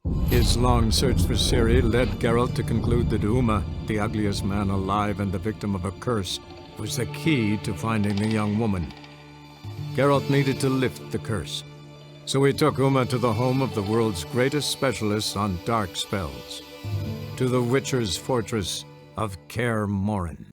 His long search for Ciri led Geralt to conclude that Uma, the ugliest man alive and the victim of a curse, was the key to finding the young woman. Geralt needed to lift the curse, so he took Uma to the home of the world's greatest specialists on dark spells, to the Witcher's fortress of Kaer Morhen.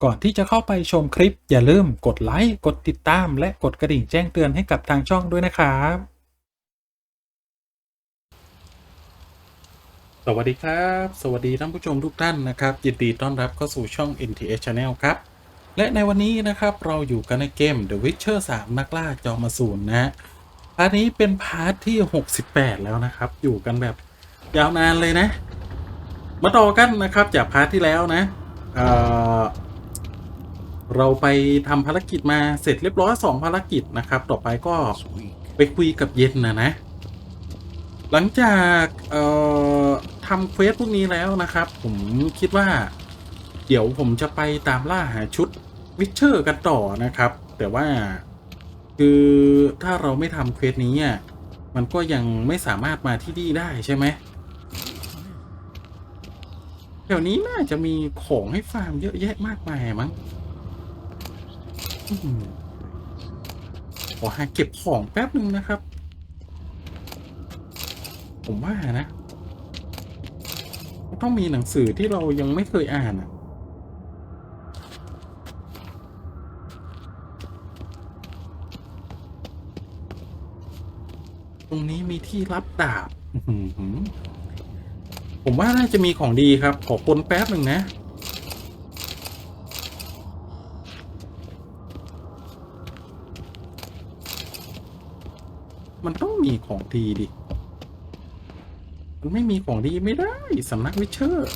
ก่อนที่จะเข้าไปชมคลิปอย่าลืมกดไลค์กดติดตามและกดกระดิ่งแจ้งเตือนให้กับทางช่องด้วยนะครับสวัสดีครับสวัสดีท่านผู้ชมทุกท่านนะครับยินดีต้อนรับเข้าสู่ช่อง Nts.Channel ครับและในวันนี้นะครับเราอยู่กันในเกม The Witcher 3 นักล่าจอมอสูรนะฮะพาร์ทนี้เป็นพาร์ทที่68แล้วนะครับอยู่กันแบบยาวนานเลยนะมาต่อกันนะครับจากพาร์ทที่แล้วนะเราไปทำภารกิจมาเสร็จเรียบร้อย2ภารกิจนะครับต่อไปก็ไปคุยกับเย็นนะหลังจากทำเควสพวกนี้แล้วนะครับผมคิดว่าเดี๋ยวผมจะไปตามล่าหาชุดวิชเชอร์กันต่อนะครับแต่ว่าคือถ้าเราไม่ทำเควสนี้มันก็ยังไม่สามารถมาที่นี่ได้ใช่ไหมแถวนี้น่าจะมีของให้ฟาร์มเยอะแยะมากมายมั้งขอหาเก็บของแป๊บนึงนะครับผมว่านะต้องมีหนังสือที่เรายังไม่เคยอ่านตรงนี้มีที่รับดาบผมว่าน่าจะมีของดีครับขอคนแป๊บหนึ่งนะมันต้องมีของดีดิมันไม่มีของดีไม่ได้สำนักวิเชอร์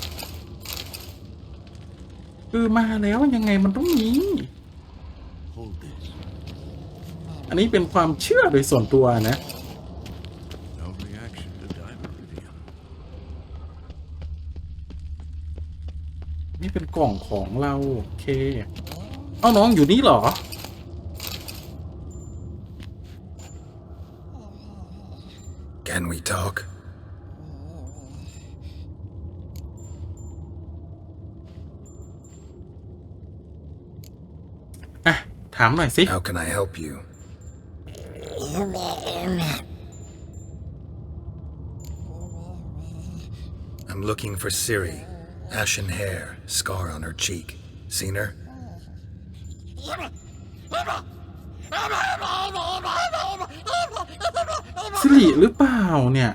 คือมาแล้วยังไงมันต้องมีอันนี้เป็นความเชื่อโดยส่วนตัวนะนี่เป็นกล่องของเราโอเคเอาน้องอยู่นี่เหรอCan we talk? Thámหน่อยสิ How can I help you? I'm looking for Ciri. Ashen hair, scar on her cheek. Seen her? Ciri หรือเปล่าเนี่ย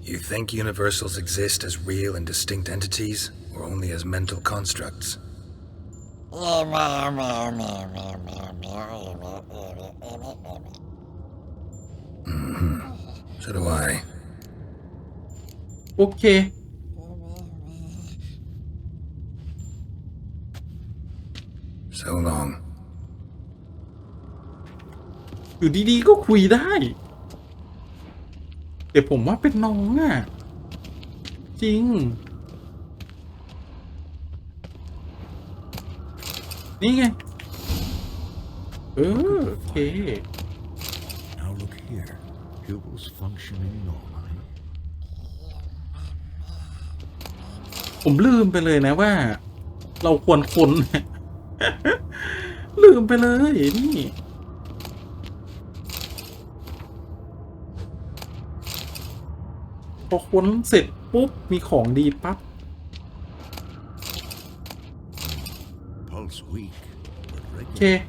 You think universals exist as real and distinct entities, or only as mental constructs? So do I. โอเคSo long. อยู่ดีๆก็คุยได้แต่ผมว่าเป็นน้องจริงนี่ไงโอเค Now look here. Pupils functioning normally. ผมลืมไปเลยนะว่าเราควรคนลืมไปเลยนี่พอค้นเสร็จปุ๊บมีของดีปั๊บ Pulse weak, but โอเค regular.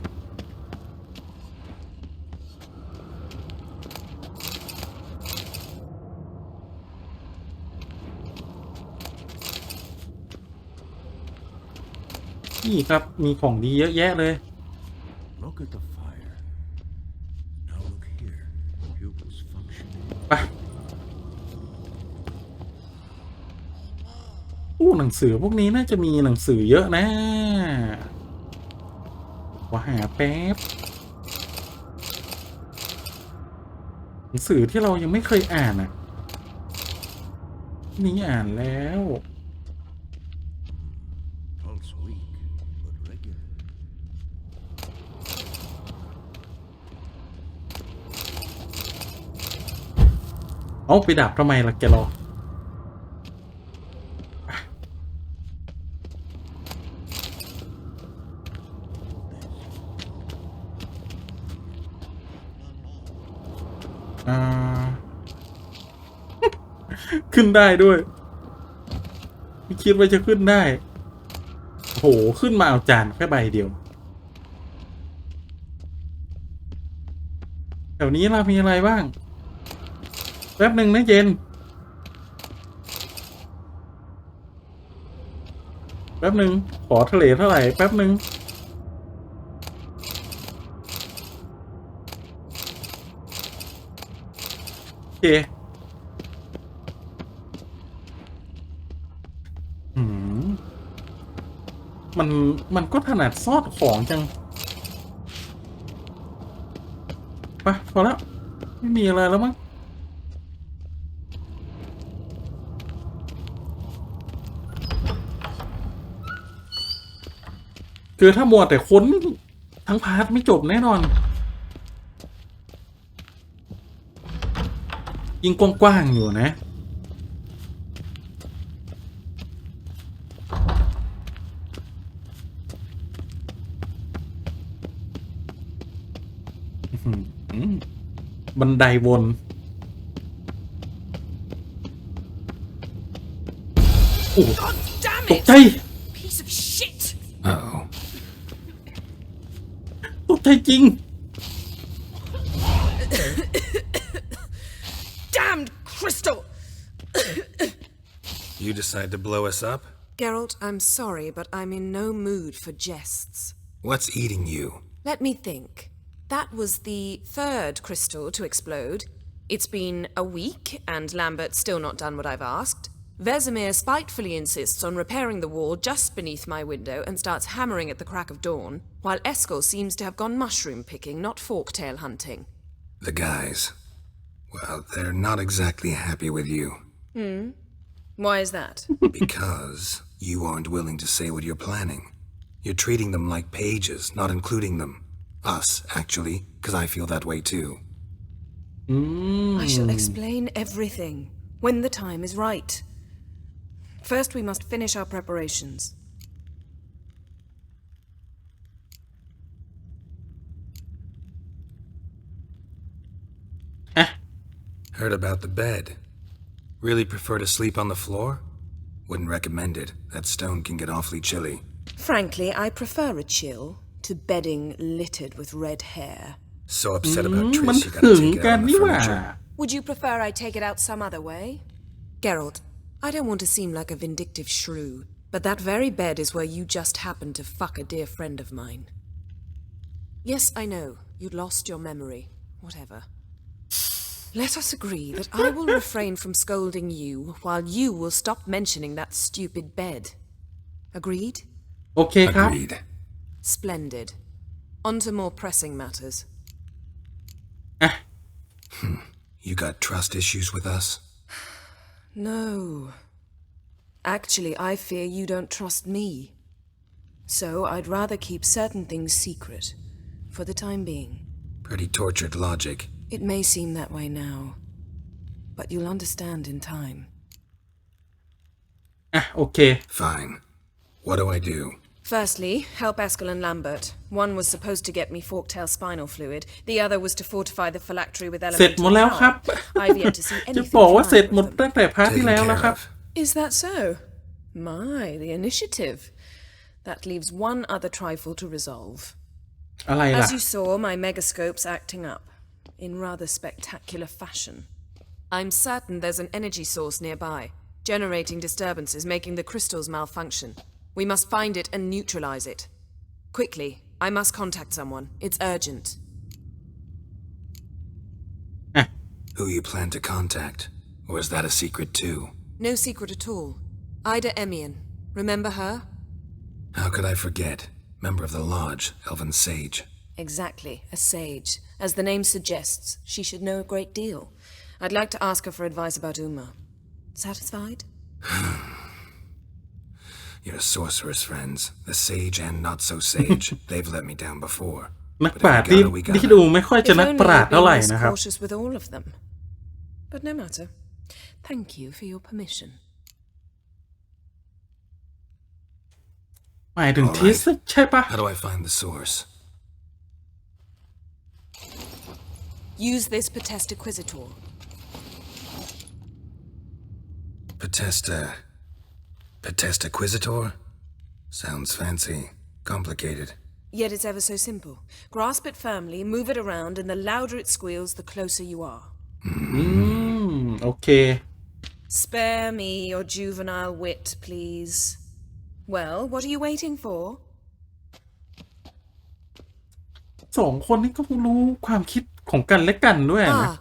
นี่ครับมีของดีเยอะแยะเลย Look at the fire. Now look here. Pupils functioning. ไปหนังสือพวกนี้น่าจะมีหนังสือเยอะนะว่าหาแป๊บหนังสือที่เรายังไม่เคยอ่าน นี้อ่านแล้ว Pulse weak, but regular. เอาไปดับทำไมล่ะแกรอขึ้นได้ด้วยไม่คิดว่าจะขึ้นได้โหขึ้นมาเอาจานแค่ใบเดียวแถวนี้เรามีอะไรบ้างแป๊บหนึ่งนะเย็นแป๊บหนึ่งขอทะเลเท่าไหร่แป๊บหนึ่งโอเคมันก็ถนัดซ่อนของจังไปพอแล้วไม่มีอะไรแล้วมั้งคือถ้ามัวแต่ค้นทั้งพาร์ทไม่จบแน่นอนยิงกว้างๆอยู่นะบันไดวนโอ้ตกใจ Piece of shit! Uh-oh. ตกใจจริง Damned crystal! You decide to blow us up? Geralt, I'm sorry, but I'm in no mood for jests. What's eating you? Let me think. That was the third crystal to explode. It's been a week, and Lambert's still not done what I've asked. Vesemir spitefully insists on repairing the wall just beneath my window and starts hammering at the crack of dawn, while Eskel seems to have gone mushroom picking, not forktail hunting. The guys. Well, they're not exactly happy with you. Why is that? Because you aren't willing to say what you're planning. You're treating them like pages, not including them. Us, actually, because I feel that way too. I shall explain everything when the time is right. First, we must finish our preparations. Heard about the bed. Really prefer to sleep on the floor? Wouldn't recommend it. That stone can get awfully chilly. Frankly, I prefer a chill to bedding littered with red hair. So upset about มัน Triss, you ถึ gotta ง take it กัน out on the นี่หว่า furniture. Would you prefer I take it out some other way? Geralt, I don't want to seem like a vindictive shrew, but that very bed is where you just happened to fuck a dear friend of mine. Yes, I know, you'd lost your memory. Whatever. Let us agree that I will refrain from scolding you while you will stop mentioning that stupid bed. Agreed? โอเคครับ Agreed. Splendid. On to more pressing matters. You got trust issues with us? No. Actually, I fear you don't trust me. So I'd rather keep certain things secret, for the time being. Pretty tortured logic. It may seem that way now, but you'll understand in time. โอเค Fine. What do I do? Firstly, help Eskel and Lambert. One was supposed to get me forktail spinal fluid. The other was to fortify the phylactery with เสร็จหม elemental ดแล้วครับ power. I've yet to see จะ anything บอกว่าเสร็จ flying หมด with ตั้ them. งแต่พาร์ทที่ Taken แล้วแล้ว care ครับ of. Is that so? My, the initiative. That leaves one other trifle to resolve. อะไรล่ะ As you saw, my megascope's acting up in rather spectacular fashion. I'm certain there's an energy source nearby, generating disturbances, making the crystals malfunction. We must find it and neutralize it. Quickly, I must contact someone. It's urgent. Who you plan to contact? Or is that a secret too? No secret at all. Ida Emian. Remember her? How could I forget? Member of the Lodge, Elven Sage. Exactly, a sage. As the name suggests, she should know a great deal. I'd like to ask her for advice about Uma. Satisfied? Your sorceress friends, the sage and not so sage, they've let me down before. นักปราชญ์ที่ดูไม่ค่อยจะ If นัก only ปราช you'd ญ์เท่าไหร่ been this นะครับ cautious with all of them. But no matter. Thank you for your permission. หมายถึงทิสใช่ปะ How do I find the source? Use this 𝑃𝒆𝑡𝒆𝑇quizitor. 𝑃𝒆𝑡𝒆𝑇quizitor? Sounds fancy. Complicated. Yet it's ever so simple. Grasp it firmly, move it around, and the louder it squeals, the closer you are. โอเค Spare me your juvenile wit, please. Well, what are you waiting for? สองคนนี้ก็รู้ความคิดของกันและกันด้วยนะ Ah,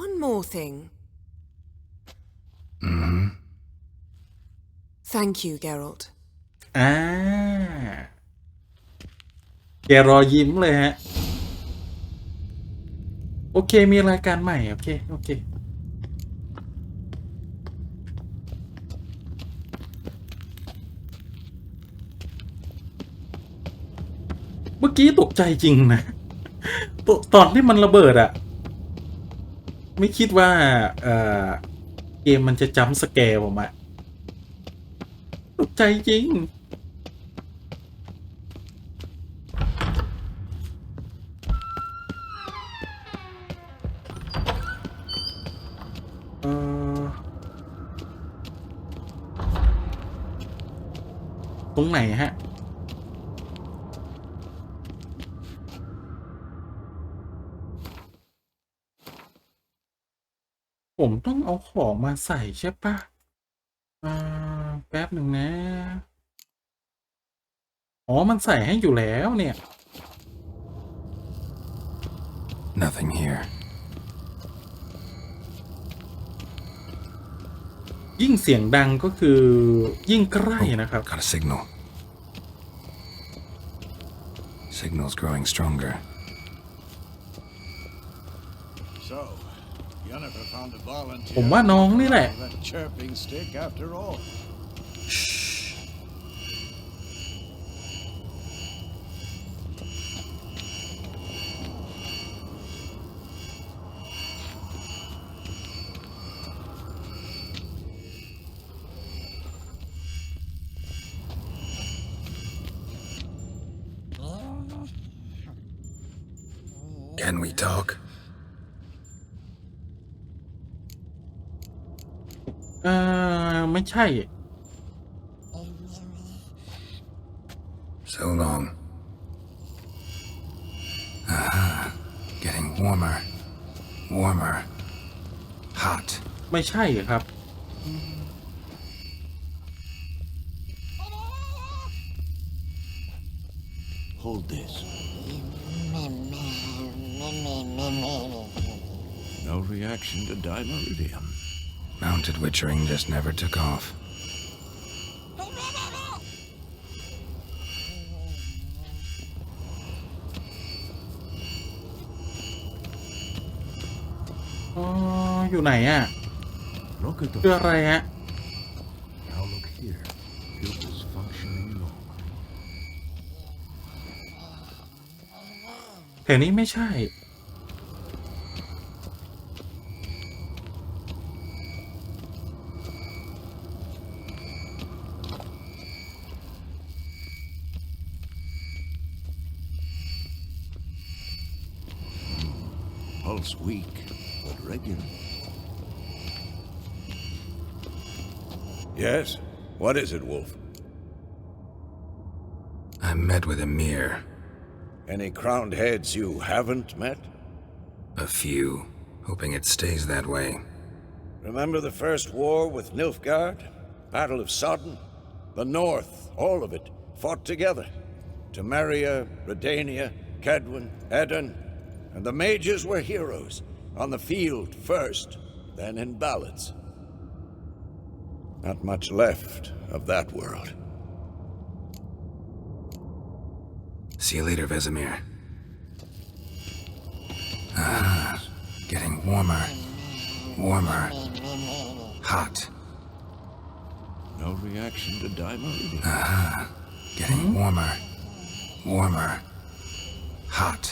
one more thing. Thank you, Geralt. แกรอยิ้มเลยฮะ โอเคมีรายการใหม่โอเคเมื่อกี้ตกใจจริงนะ ตอนที่มันระเบิดอะไม่คิดว่าเกมมันจะจัมป์สแกร์ผมอะตกใจจริงตรงไหนฮะผมต้องเอาของมาใส่ใช่ปะแป๊บหนึ่งนะอ๋อมันใส่ให้อยู่แล้วเนี่ย Nothing here. ยิ่งเสียงดังก็คือยิ่งใกล้นะครับ Got a signal. Signal's growing stronger. So, Yennefer found a volunteer. ผมว่าน้องนี่แหละ That chirping stick after all. Shh. Can we talk? ไม่ใช่ So long. Getting warmer. Warmer. Hot. ไม่ใช่ครับ Hold this. No reaction to dimeridium. Mounted witchering just never took off. Oh, อยู่ไหนอ่ะ Look at the คืออะไรฮะ Now look here. Pupils functioning normal. แถวนี้ไม่ใช่ Pulse weak, but regular. Yes? What is it, Wolf? I met with Emir. Any crowned heads you haven't met? A few. Hoping it stays that way. Remember the first war with Nilfgaard? Battle of Sodden? The North, all of it, fought together. Temeria, Redania, Kedwin, Edirn, and the mages were heroes, on the field first, then in ballads. Not much left of that world. See you later, Vesemir. Getting warmer. Warmer. Hot. No reaction to 𝙠𝙤. Getting warmer. Warmer. Hot.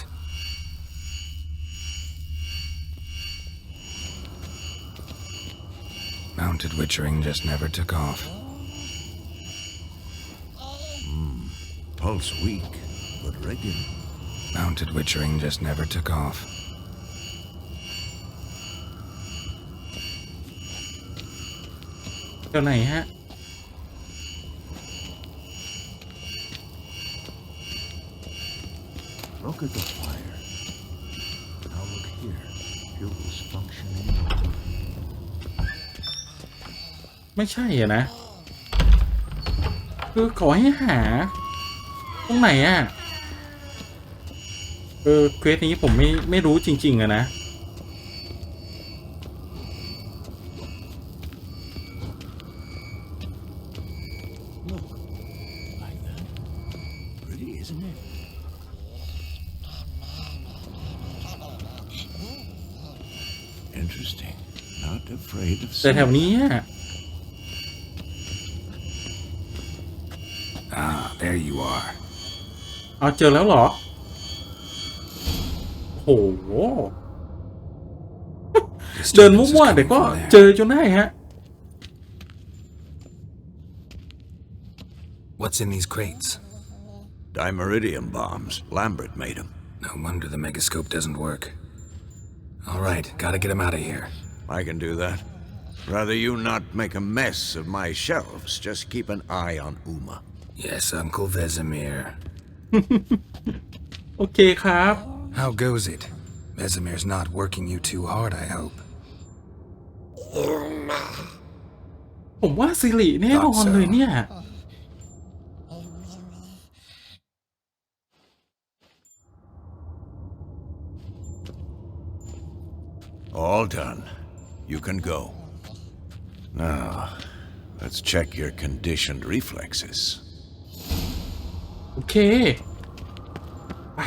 Mounted witchering just never took off. Pulse weak, but regular. Mounted witchering just never took off. เจ้าไหนฮะ Look at the fire. Now look here. Pupils functioning. ไม่ใช่อะนะ คือขอให้หา ตรงไหนอะเควสนี้ผมไม่รู้จริงๆอะนะ Look. Like that. Pretty, isn't it? Interesting. Not afraid of แต่แถว sun. นี้อะ Ah, there you are. เอาเจอแล้วเหรอ โอ้โห เดิน Disturbance is มั่วๆ coming เดี๋ยวก็ from there. เจอจนได้ฮะ What's in these crates? Dimeridium bombs. Lambert made them. No wonder the megascope doesn't work. All right, gotta get him out of here. I can do that. Rather you not make a mess of my shelves. Just keep an eye on Uma. Yes, Uncle Vesemir. โอเคครับ How goes it? Vesemir's not working you too hard, I hope. ผมว่าสิริแน่นอนเลยเนี่ย All done. You can go. Now, let's check your conditioned reflexes. โอเคอ่ะ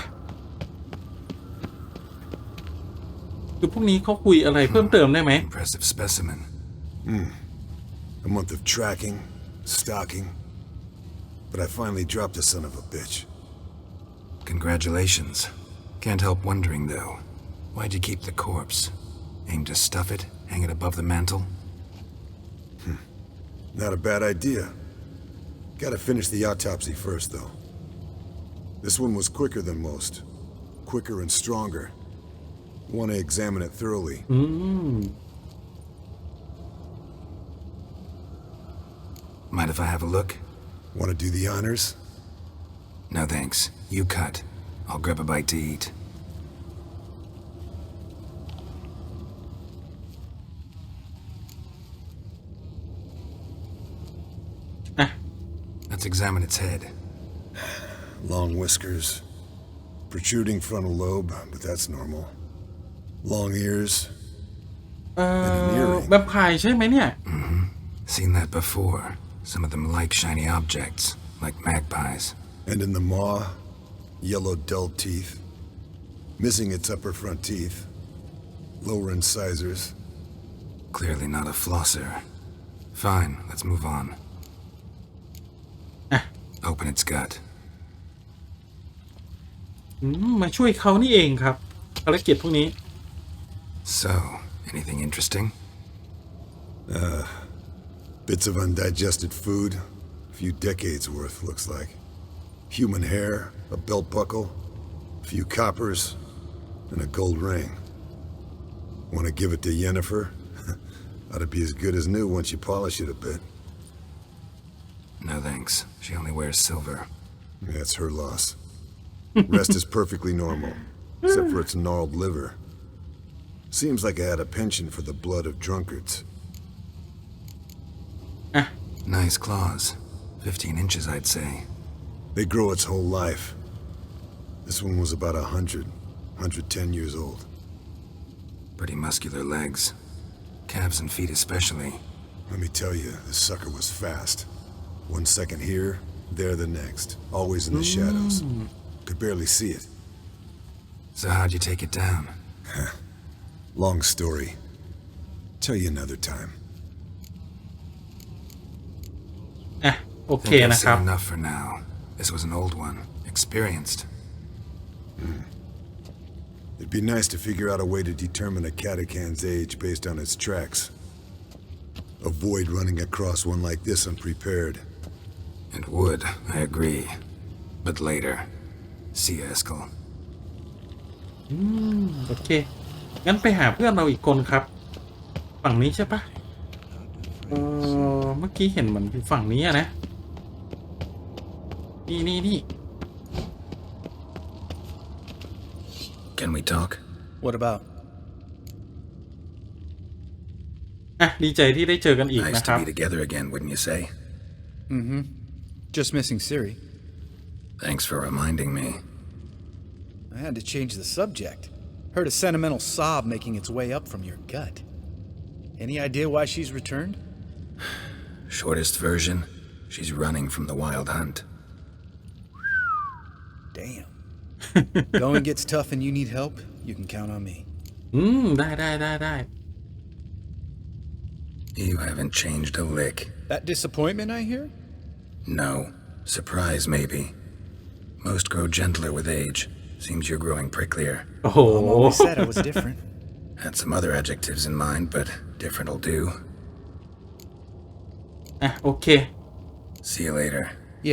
คือพวกนี้เขาคุยอะไรเพิ่มเติมได้ไหม Impressive specimen. A month of tracking, stalking, but I finally dropped the son of a bitch. Congratulations. Can't help wondering, though. Why'd you keep the corpse? Aim to stuff it, hang it above the mantle? Not a bad idea. Gotta finish the autopsy first, though. This one was quicker than most. Quicker and stronger. Want to examine it thoroughly. Mind if I have a look? Want to do the honors? No thanks. You cut. I'll grab a bite to eat. Let's examine its head. Long whiskers. Protruding frontal lobe, but that's normal. Long ears. แวมไพร์ใช่ไหมเนี่ย Seen that before. Some of them like shiny objects, like magpies. And in the maw, yellow dull teeth. Missing its upper front teeth. Lower incisors. Clearly not a flosser. Fine, let's move on. Open its gut. มาช่วยเขานี่เองครับภารกิจพวกนี้ So, anything interesting? Bits of undigested food. A few decades worth, looks like. Human hair, a belt buckle, a few coppers, and a gold ring. Want to give it to Yennefer? Ought to be as good as new once you polish it a bit. No thanks. She only wears silver. That's her loss. Rest is perfectly normal, except for its gnarled liver. Seems like I had a penchant for the blood of drunkards. Nice claws. 15 inches, I'd say. They grow its whole life. This one was about 110 years old. Pretty muscular legs. Calves and feet especially. Let me tell you, this sucker was fast. 1 second here, there the next. Always in the shadows. Could barely see it. So how'd you take it down? Long story. Tell you another time. อ่ะโอเค Think I've นะครับ seen enough for now. This was an old one. Experienced. It'd be nice to figure out a way to determine a Catacan's age based on its tracks. Avoid running across one like this unprepared. It would, I agree. But later. See you, Eskel. โอเคงั้นไปหาเพื่อนเราอีกคนครับฝั่งนี้ใช่ปะเมื่อกี้เห็นเหมือนฝั่งนี้อะนะนี่ Can we talk? What about? อ่ะดีใจที่ได้เจอกันอีก Nice นะครับ to be together again, wouldn't you say? Just missing 𝙒ِri. Thanks for reminding me. I had to change the subject. Heard a sentimental sob making its way up from your gut. Any idea why she's returned? Shortest version, she's running from the wild hunt. Damn. Going gets tough and you need help, you can count on me. ได้ You haven't changed a lick. That disappointment I hear? No. Surprise, maybe. Most grow gentler with age. Seems you're growing pricklier. โอ้โห Mom always said I was different. Had some other adjectives in mind, but different'll do. อ่ะโอเค See you later.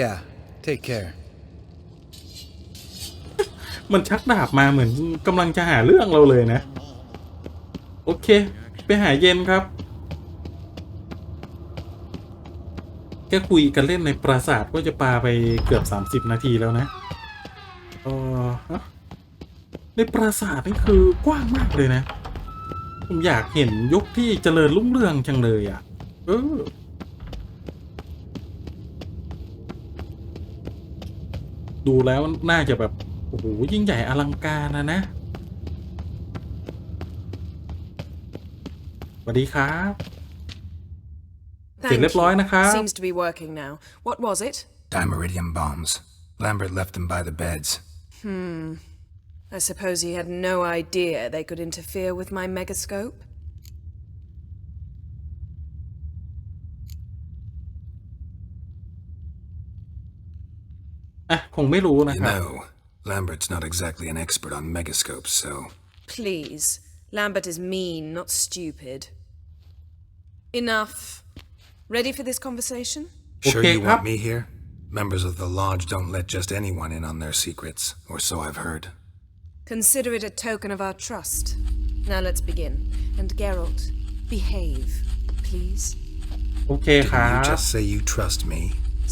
Yeah, take care. มันชักดาบมาเหมือนกำลังจะหาเรื่องเราเลยนะโอเคไปหาเย็นครับแค่คุยกันเล่นในปราสาทก็จะปาไปเกือบ30 นาทีแล้วนะในปราสาทนี่คือกว้างมากเลยนะผมอยากเห็นยุคที่เจริญรุ่งเรืองจังเลยอ่ะดูแล้วน่าจะแบบโอ้โหยิ่งใหญ่อลังการนะสวัสดีครับเสร็จเรียบร้อยนะครับ Seems to be working now. What was it? Dimeridium bombs. Lambert left them by the beds. I suppose he had no idea they could interfere with my megascope? อ่ะคงไม่รู้นะ You ครับ know, Lambert's not exactly an expert on megascopes, so... Please. Lambert is mean, not stupid. Enough. Ready for this conversation? Sure Okay, you Pop. want me here? Members of the Lodge don't let just anyone in on their secrets, or so I've heard. Consider it a token of our trust. Now let's begin. And Geralt, behave, please. โอเคค Didn't รั you บ just say you trust me?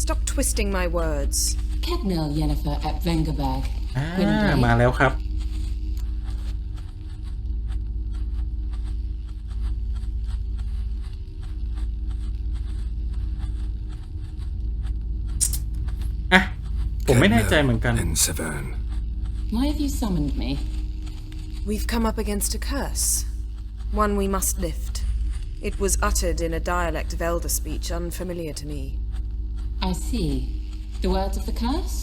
Stop twisting my words. Kegnell Yennefer at Vengerberg. มาแล้วครับอ่ะผมไม่แน่ใจเหมือนกัน In Severn. Why have you summoned me? We've come up against a curse. One we must lift. It was uttered in a dialect of elder speech unfamiliar to me. I see. The words of the curse?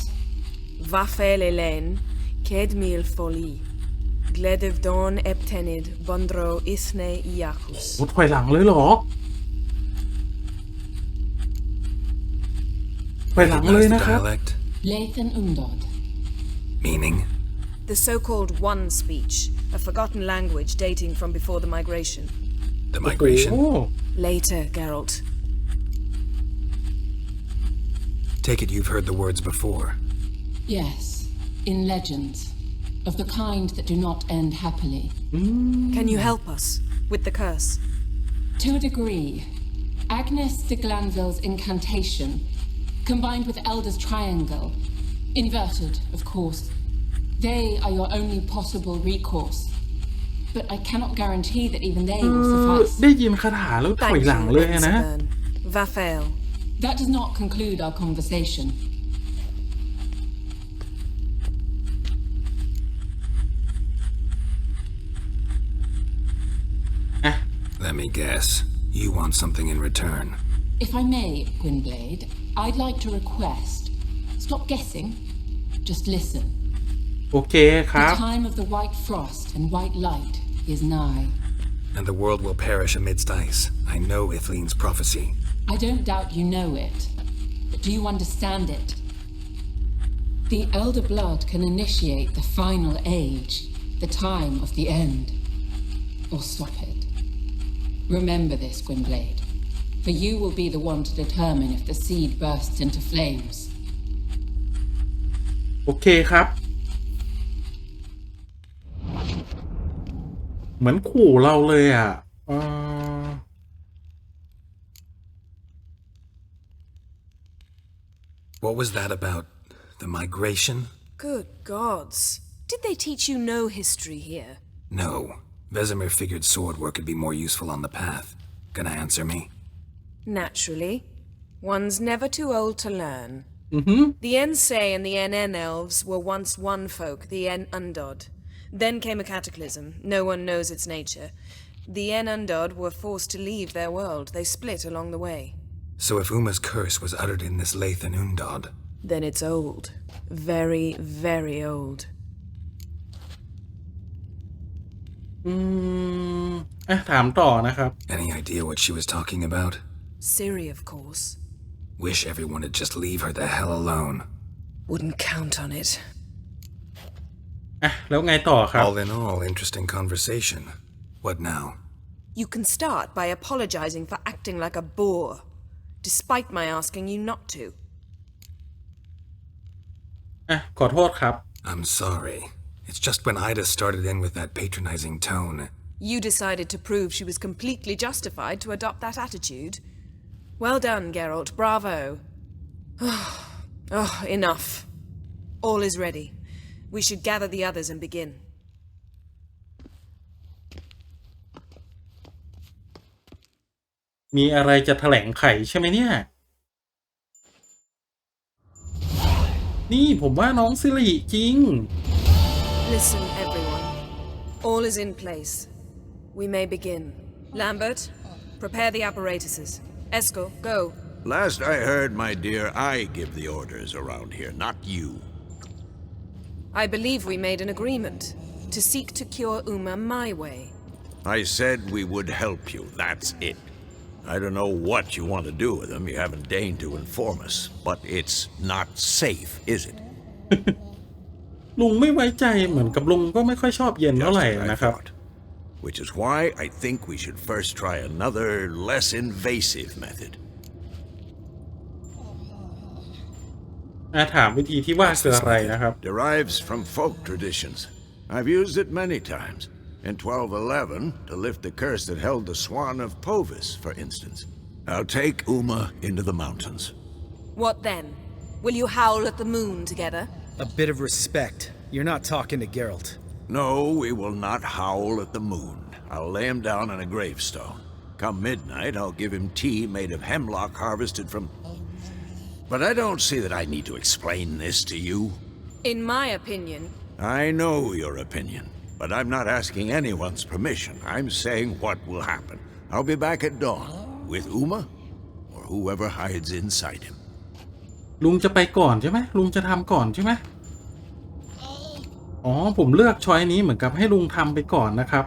Vafel Elen, Kedmil Foli, Gledevdon Eptenid, Bondro Isne Iacus. มุดถอยหลังเลยเหรอถอยหลังเลย Recognize the นะครับ dialect? Lathan Undod. Meaning? The so-called One speech, a forgotten language dating from before the migration. The migration? โอ้ Later, Geralt. Take it you've heard the words before. Yes, in legends. Of the kind that do not end happily. Can you help us with the curse? To a degree, Agnes de Glanville's incantation, combined with Elder's triangle, inverted, of course, they are your only possible recourse. But I cannot guarantee that even they will suffice. ได้ยินคาถาแล้วถอย Thank หลัง you, เลยนะ Severn. Vafael. That does not conclude our conversation. Let me guess. You want something in return. If I may, Gwynblade, I'd like to request. Stop guessing. Just listen. โอเคค The รับ time of the white frost and white light is nigh. And the world will perish amidst ice. I know Ithleen's prophecy. I don't doubt you know it. Do you understand it? The elder blood can initiate the final age, the time of the end, or stop it. Remember this, Gwynblade, for you will be the one to determine if the seed bursts into flames. โอเคครับเหมือนขู่เราเลยอ่ะWhat was that about? The migration? Good gods. Did they teach you no history here? No. Vesemir figured sword work could be more useful on the path. Gonna answer me? Naturally. One's never too old to learn. The Ensay and the NN elves were once one folk, the En Undod. Then came a cataclysm. No one knows its nature. The En Undod were forced to leave their world. They split along the way. So if Uma's curse was uttered in this Lathe and Undod... Then it's old. Very, very old. ถามต่อนะครับ Any idea what she was talking about? Ciri, of course. Wish everyone would just leave her the hell alone. Wouldn't count on it. แล้วไงต่อครับ All in all, interesting conversation. What now? You can start by apologizing for acting like a boor, despite my asking you not to. ขอโทษครับ I'm sorry. It's just when Ida started in with that patronizing tone. You decided to prove she was completely justified to adopt that attitude. Well done, Geralt. Bravo. Enough. All is ready. We should gather the others and begin. มีอะไรจะแถลงไขใช่ไหมเนี่ยนี่ผมว่าน้องสิริจริง Listen, everyone. All is in place. We may begin. Lambert, prepare the apparatuses. Eskel, go. Last I heard, my dear, I give the orders around here, not you. I believe we made an agreement to seek to cure Uma my way. I said we would help you, that's it. I don't know what you want to do with him, you haven't deigned to inform us, but it's not safe, is it? ลุงไม่ไว้ใจเหมือนกับลุงก็ไม่ค่อยชอบเย็นเท่าไหร่นะครับ Which is why I think we should first try another, less invasive method. ถามวิธีที่ว่าคืออะไรนะครับ Derives from folk traditions. I've used it many times. In 1211, to lift the curse that held the Swan of Povis, for instance. I'll take Uma into the mountains. What then? Will you howl at the moon together? A bit of respect. You're not talking to Geralt. No, we will not howl at the moon. I'll lay him down on a gravestone. Come midnight, I'll give him tea made of hemlock harvested from... But I don't see that I need to explain this to you. In my opinion... I know your opinion, but I'm not asking anyone's permission. I'm saying what will happen. I'll be back at dawn, with Uma, or whoever hides inside him. ลุงจะไปก่อนใช่ไหมลุงจะทำก่อนใช่ไหมอ๋อผมเลือกช้อยนี้เหมือนกับให้ลุงทำไปก่อนนะครับ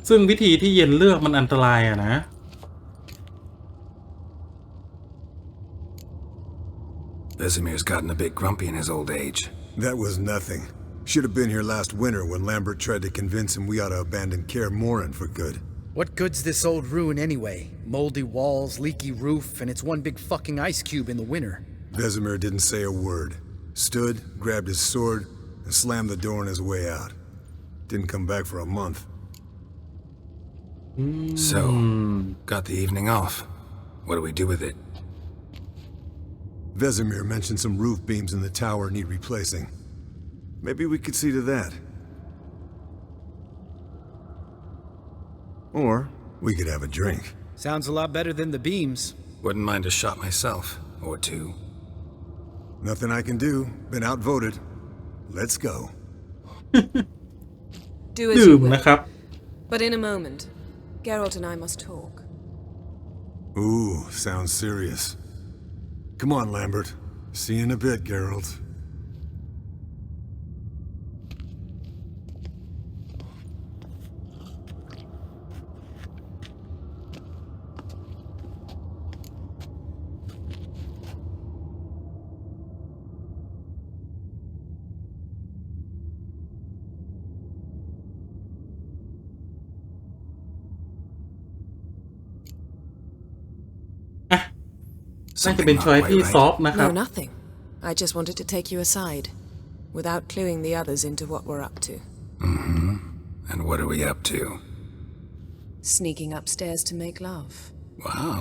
ซึ่งวิธีที่เย็นเลือกมันอันตรายอะนะ Vesemir's gotten a bit grumpy in his old age. That was nothing. Should have been here last winter when Lambert tried to convince him we ought to abandon Kaer Morhen for good. What good's this old ruin anyway? Moldy walls, leaky roof, and it's one big fucking ice cube in the winter. Vesemir didn't say a word. Stood, grabbed his sword, and slammed the door on his way out. Didn't come back for a month. So, got the evening off. What do we do with it? Vesemir mentioned some roof beams in the tower need replacing. Maybe we could see to that. Or we could have a drink. Sounds a lot better than the beams. Wouldn't mind a shot myself, or two. Nothing I can do. Been outvoted. Let's go. Do as ดื่ you ม will. นะครับ But in a moment, Geralt and I must talk. Ooh, sounds serious. Come on, Lambert. See you in a bit, Geralt. น่าจะเป็น Something ช้อย not ที่ quite ซอ right. ฟต์นะครับ No, nothing. I just wanted to take you aside, without cluing the others into what we're up to. And what are we up to? Sneaking upstairs to make love. Wow,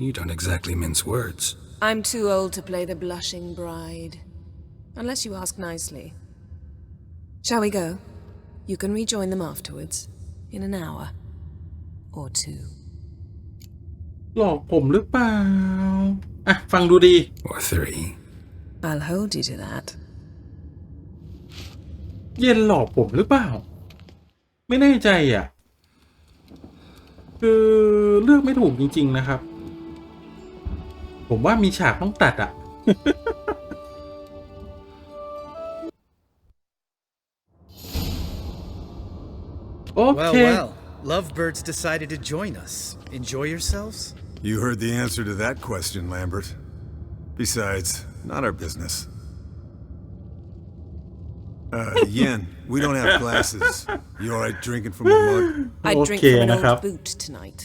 you don't exactly mince words. I'm too old to play the blushing bride. Unless you ask nicely. Shall we go? You can rejoin them afterwards, in an hour or two. หลอกผมหรือเปล่าอ่ะฟังดูดี Or 3. I'll hold you to that. เย็นหลอกผมหรือเปล่า ไม่แน่ใจอ่ะคือเลือกไม่ถูกจริงๆนะครับ ผมว่ามีฉากต้องตัดอ่ะ โอเค Well, lovebirds decided to join us. Enjoy yourselves? You heard the answer to that question, Lambert. Besides, not our business. Yen, we don't have glasses. You alright drinking from a mug? I'd drink Okay, from anนะครับ old boot tonight.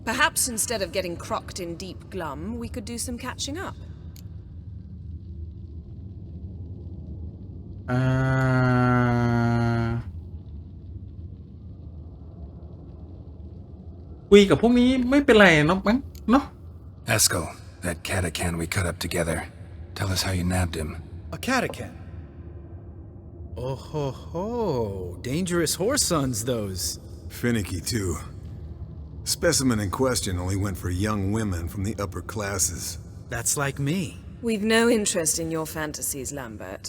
Perhaps instead of getting crocked in deep glum, we could do some catching up. คุยกับพวกนี้ไม่เป็นไรเนาะมั้งเนาะ Eskel, that catacan we cut up together. Tell us how you nabbed him. A catacan. Oh ho ho. Dangerous horse sons, those. Finicky, too. Specimen in question only went for young women from the upper classes. That's like me. We've no interest in your fantasies, Lambert.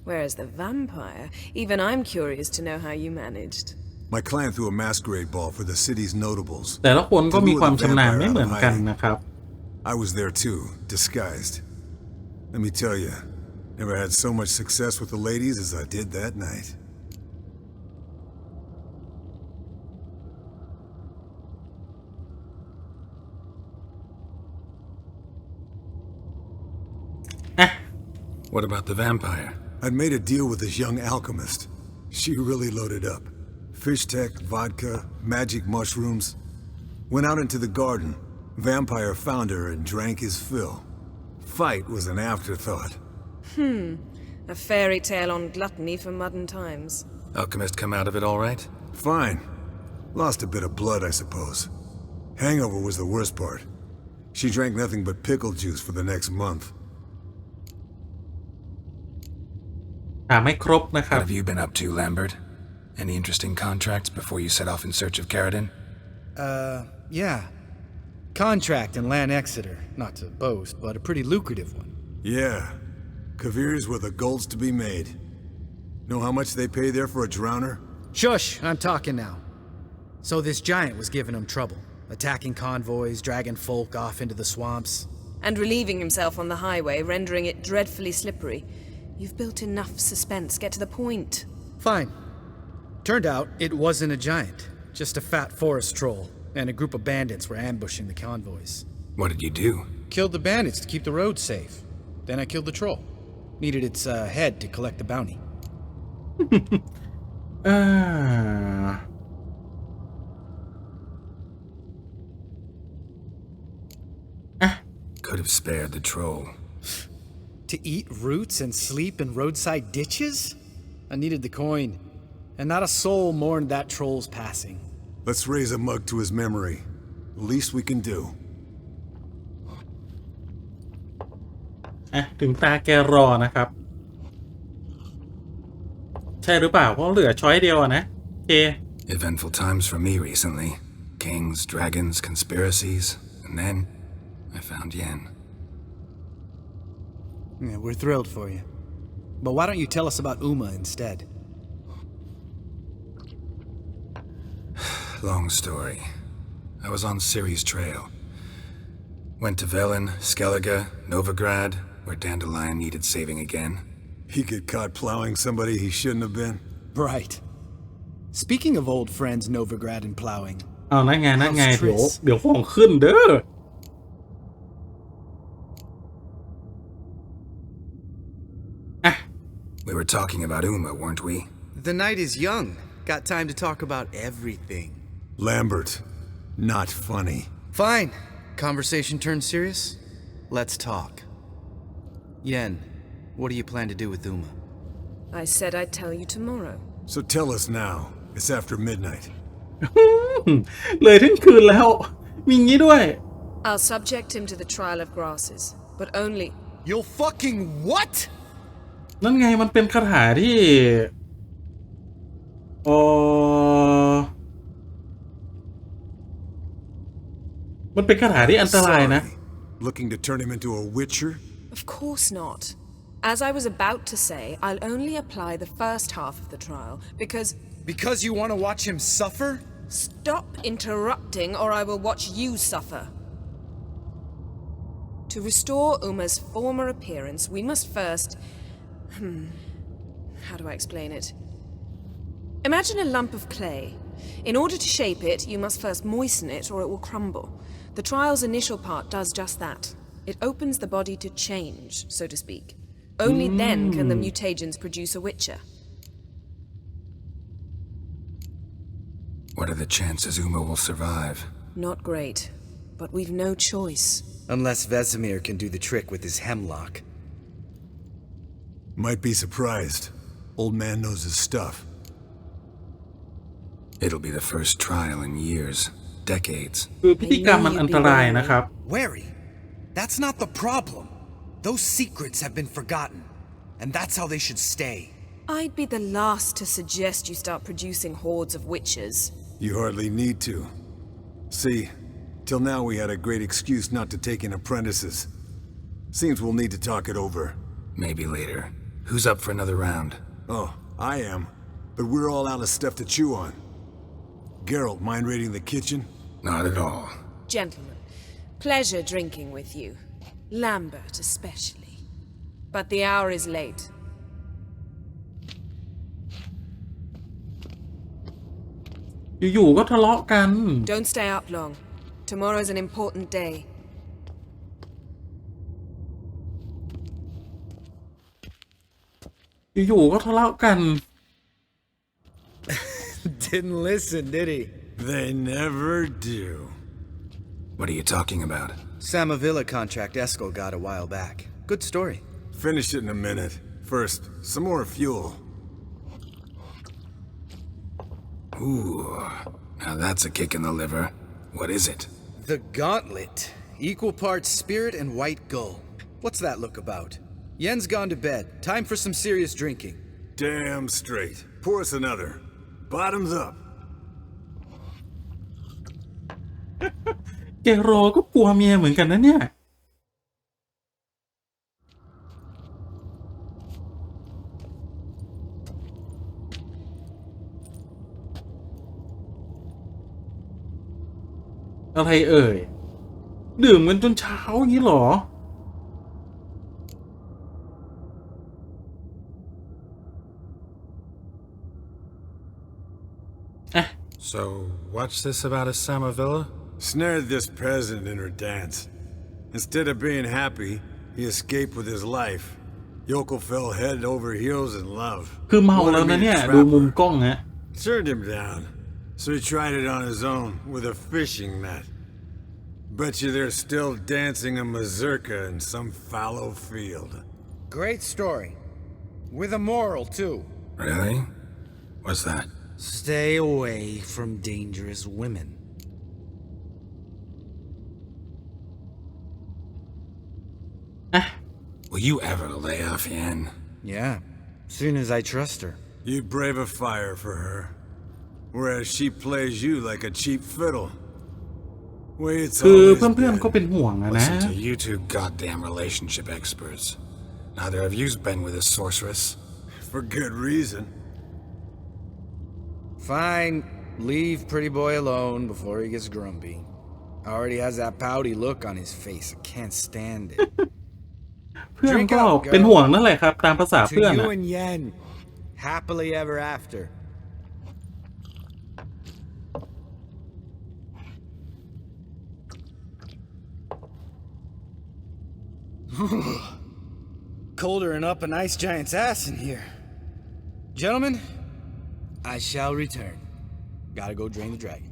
Whereas the vampire, even I'm curious to know how you managed. My client threw a masquerade ball for the city's notables. แต่ละคนก็มีความชำนาญไม่เหมือนกันนะครับ I was there too, disguised. Let me tell you, never had so much success with the ladies as I did that night. อ่ะ What about the vampire? I'd made a deal with this young alchemist. She really loaded up. Fish tech, vodka, magic mushrooms. Went out into the garden. Vampire found her and drank his fill. Fight was an afterthought. A fairy tale on gluttony for modern times. Alchemist come out of it all right? Fine. Lost a bit of blood, I suppose. Hangover was the worst part. She drank nothing but pickle juice for the next month. ถามให้ครบนะครั What บ have you been up to, Lambert? Any interesting contracts before you set off in search of Carradine? Yeah. Contract in Lan Exeter. Not to boast, but a pretty lucrative one. Yeah. Kavir's were the gold's to be made. Know how much they pay there for a drowner? Shush, I'm talking now. So this giant was giving him trouble. Attacking convoys, dragging folk off into the swamps. And relieving himself on the highway, rendering it dreadfully slippery. You've built enough suspense. Get to the point. Fine. Turned out it wasn't a giant. Just a fat forest troll. And a group of bandits were ambushing the convoys. What did you do? Killed the bandits to keep the roads safe. Then I killed the troll. Needed its head to collect the bounty. อ่า Could have spared the troll. To eat roots and sleep in roadside ditches? I needed the coin. And not a soul mourned that troll's passing. Let's raise a mug to his memory. The least we can do. อ่ะถึงตาแกรอนะครับ ใช่หรือเปล่าเพราะเหลือช้อยเดียวอะนะโอเค Eventful times for me recently. Kings, dragons, conspiracies. And then I found Yen. Yeah, we're thrilled for you. But why don't you tell us about Uma instead? Long story. I was on Ciri's trail. Went to Velen, Skellige, Novigrad, where Dandelion needed saving again. He get caught plowing somebody he shouldn't have been. Right. Speaking of old friends Novigrad and plowing. เอานั่นไง How's เดี๋ยวของขึ้นเด้อ อ่ะ We were talking about Uma, weren't we? The night is young. Got time to talk about everything. Lambert, not funny. Fine. Conversation turned serious? Let's talk. Yen, what do you plan to do with Uma? I said I'd tell you tomorrow. So tell us now. It's after midnight. เลยถึงคืนแล้วมีงี้ด้วย I'll subject him to the trial of grasses, but only... You'll fucking what? นั่นไงมันเป็นคาถาที่มันเป็นคาถาที่อันตรายนะ Looking to turn him into a witcher? Of course not. As I was about to say, I'll only apply the first half of the trial, because... Because you want to watch him suffer? Stop interrupting, or I will watch you suffer. To restore Uma's former appearance, we must first... How do I explain it? Imagine a lump of clay. In order to shape it, you must first moisten it, or it will crumble. The trial's initial part does just that. It opens the body to change, so to speak. Only then can the mutagens produce a witcher. What are the chances Uma will survive? Not great, but we've no choice. Unless Vesemir can do the trick with his hemlock. Might be surprised. Old man knows his stuff. It'll be the first trial in years, decades. คือพิธีกรรมมันอันตรายนะครับ Wary. That's not the problem. Those secrets have been forgotten, and that's how they should stay. I'd be the last to suggest you start producing hordes of witches. You hardly need to. See, till now we had a great excuse not to take in apprentices. Seems we'll need to talk it over. Maybe later. Who's up for another round? Oh, I am. But we're all out of stuff to chew on. Geralt, mind raiding the kitchen? Not at all. Gentlemen, pleasure drinking with you. Lambert especially. But the hour is late. อยู่ๆก็ทะเลาะกัน Don't stay up long. Tomorrow's an important day. อยู่ๆก็ทะเลาะกัน Didn't listen, did he? They never do. What are you talking about? Samavilla contract Eskel got a while back. Good story. Finish it in a minute. First, some more fuel. Ooh, now that's a kick in the liver. What is it? The Gauntlet. Equal parts spirit and white gull. What's that look about? Yen's gone to bed. Time for some serious drinking. Damn straight. Pour us another. Bottoms up. เกโรก็กลัวเมียเหมือนกันนะเนี่ย อะไรเอ่ยดื่มกันจนเช้าอย่างนี้หรอ So, what's this about a Samavilla? Snared this peasant in her dance. Instead of being happy, he escaped with his life. Yokel fell head over heels in love. คือเมาแล้วนะเนี่ยดูมุมกล้องฮะ Turned him down, so he tried it on his own with a fishing net. Bet you they're still dancing a mazurka in some fallow field. Great story. With a moral, too. Really? What's that? Stay away from dangerous women. Will you ever lay off Yen? Yeah, soon as I trust her. You brave a fire for her, whereas she plays you like a cheap fiddle. Way it's คือ always เพื่อนๆก็ been. เป็นห่วงอะนะ Listen to you two goddamn relationship experts. Neither of you's been with a sorceress. For good reason. Fine, leave pretty boy alone before he gets grumpy. Already has that pouty look on his face. I can't stand it. เพื่อนก็เป็นห่วงนั่นแหละครับตามภาษา To เพื่อน you อะ and Yen, happily ever after. Colder and up an ice giant's ass in here. Gentlemen, I shall return. Gotta go drain the dragon.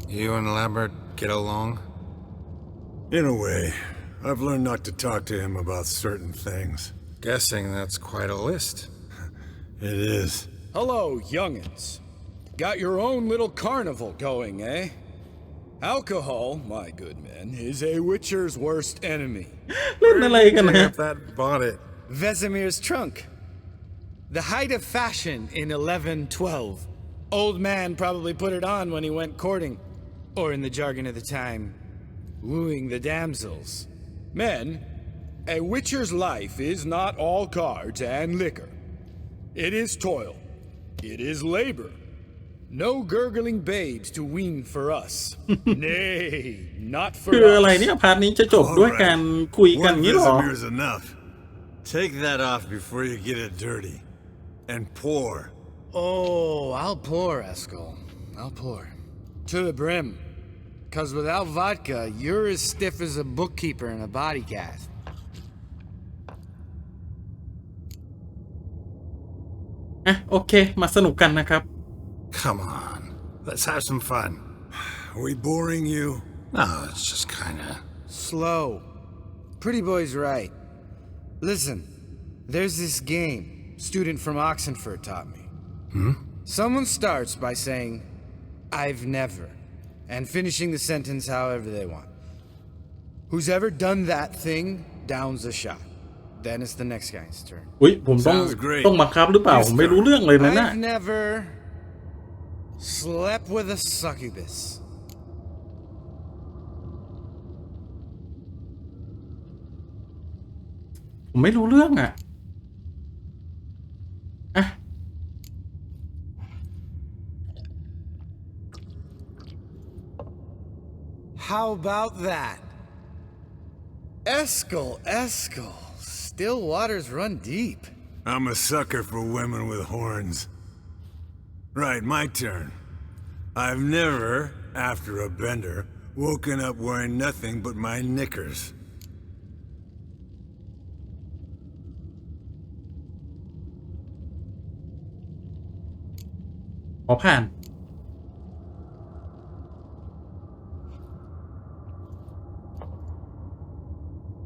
You and Lambert get along? In a way. I've learned not to talk to him about certain things. Guessing that's quite a list. It is. Hello, young'uns. Got your own little carnival going, eh? Alcohol, my good men, is a witcher's worst enemy. เล่นอะไรกันนะ That bought it. Vesemir's trunk. The height of fashion in 1112. Old man probably put it on when he went courting, or in the jargon of the time, wooing the damsels. Men, a witcher's life is not all cards and liquor. It is toil. It is labor. No gurgling babes to wean for us. Nay, not for คืออะไร us. เนี่ยพาร์ทนี้จะจบด้วยการคุยกัน One งี้หรอ Vesemir's enough. Take that off before you get it dirty. And pour. Oh, I'll pour, Eskel. I'll pour. To the brim. 'Cause without vodka, you're as stiff as a bookkeeper in a body cast. โอเคมาสนุกกันนะครับ Come on. Let's have some fun. Are we boring you? No, it's just kinda... Slow. Pretty boy's right. Listen, there's this game student from Oxenford taught me. Someone starts by saying, I've never, and finishing the sentence however they want. Who's ever done that thing downs a shot. Then it's the next guy's turn. อุ้ยผมต้อง Sounds great. บังคับหรือเปล่า ผมไม่รู้เรื่องเลยนะน่ะ I've never slept with a succubus. ผมไม่รู้เรื่องอ่ะ How about that? Eskel. Still waters run deep. I'm a sucker for women with horns. Right, my turn. I've never, after a bender, woken up wearing nothing but my knickers. ขอผ่าน